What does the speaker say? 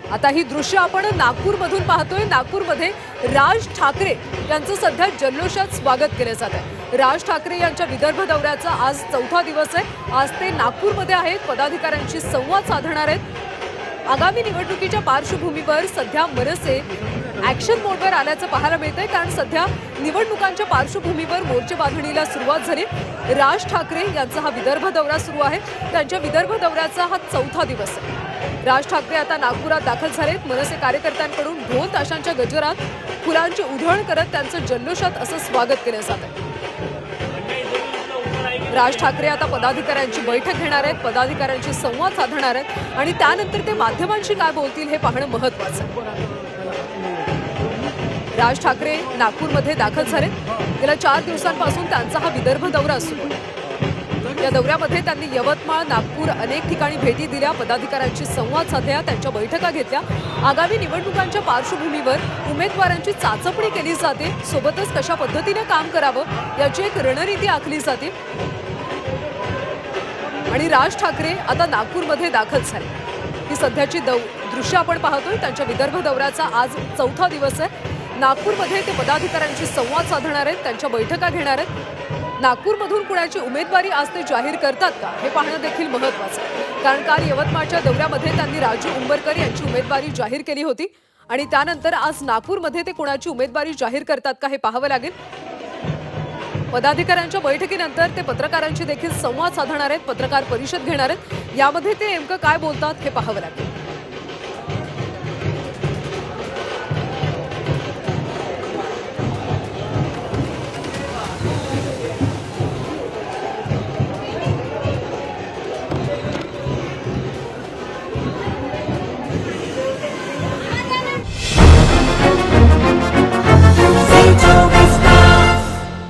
आता ही दृश्य आपण नागपूरमधून पाहतोय। नागपूरमध्ये राज ठाकरे यांचं सध्या जल्लोषात स्वागत केले जात आहे। राज ठाकरे यांच्या विदर्भ दौऱ्याचा आज चौथा दिवस आहे। आज ते नागपूरमध्ये आहेत, पदाधिकाऱ्यांशी संवाद साधणार आहेत। आगामी निवडणुकीच्या पार्श्वभूमीवर सध्या मनसे ॲक्शन मोडवर आल्याचं पाहायला मिळतंय, कारण सध्या निवडणुकांच्या पार्श्वभूमीवर मोर्चे बांधणीला सुरुवात झाली। राज ठाकरे यांचा हा विदर्भ दौरा सुरू आहे। त्यांच्या विदर्भ दौऱ्याचा हा चौथा दिवस आहे। राज ठाकरे आता नागपुरात दाखल झालेत। मनसे कार्यकर्त्यांकडून ढोल ताशांच्या गजरात फुलांची उधळण करत त्यांचं जल्लोषात असं स्वागत केलं जात आहे। राज ठाकरे आता पदाधिकाऱ्यांची बैठक घेणार आहेत, पदाधिकाऱ्यांशी संवाद साधणार आहेत आणि त्यानंतर ते माध्यमांशी काय बोलतील हे पाहणं महत्त्वाचं आहे। राज ठाकरे नागपूरमध्ये दाखल झालेत। गेल्या 4 दिवसांपासून त्यांचा हा विदर्भ दौरा सुरू आहे। या दौऱ्यामध्ये त्यांनी यवतमाळ, नागपूर अनेक ठिकाणी भेटी दिल्या, पदाधिकाऱ्यांशी संवाद साधला, त्यांच्या बैठका घेतल्या। आगामी निवडणुकांच्या पार्श्वभूमीवर उमेदवारांची चाचपणी केली जाते, सोबतच कशा पद्धतीने काम करावं याची एक रणनीती आखली जाते। आणि राज ठाकरे आता नागपूरमध्ये दाखल झाले। ही सध्याची दृश्य आपण पाहतोय। त्यांच्या विदर्भ दौऱ्याचा आज चौथा दिवस आहे। नागपूरमध्ये ते पदाधिकाऱ्यांशी संवाद साधणार आहेत, त्यांच्या बैठका घेणार आहेत। नागपूरमधून कुणाची उमेदवारी आज ते जाहीर करतात का हे पाहणं देखील महत्त्वाचं आहे, कारण काल यवतमाळच्या दौऱ्यामध्ये त्यांनी राजू उंबरकर यांची उमेदवारी जाहीर केली होती आणि त्यानंतर आज नागपूरमध्ये ते कुणाची उमेदवारी जाहीर करतात का हे पाहावं लागेल। पदाधिकाऱ्यांच्या बैठकीनंतर ते पत्रकारांशी देखील संवाद साधणार आहेत, पत्रकार परिषद घेणार आहेत। यामध्ये ते नेमकं काय बोलतात हे पाहावं लागेल।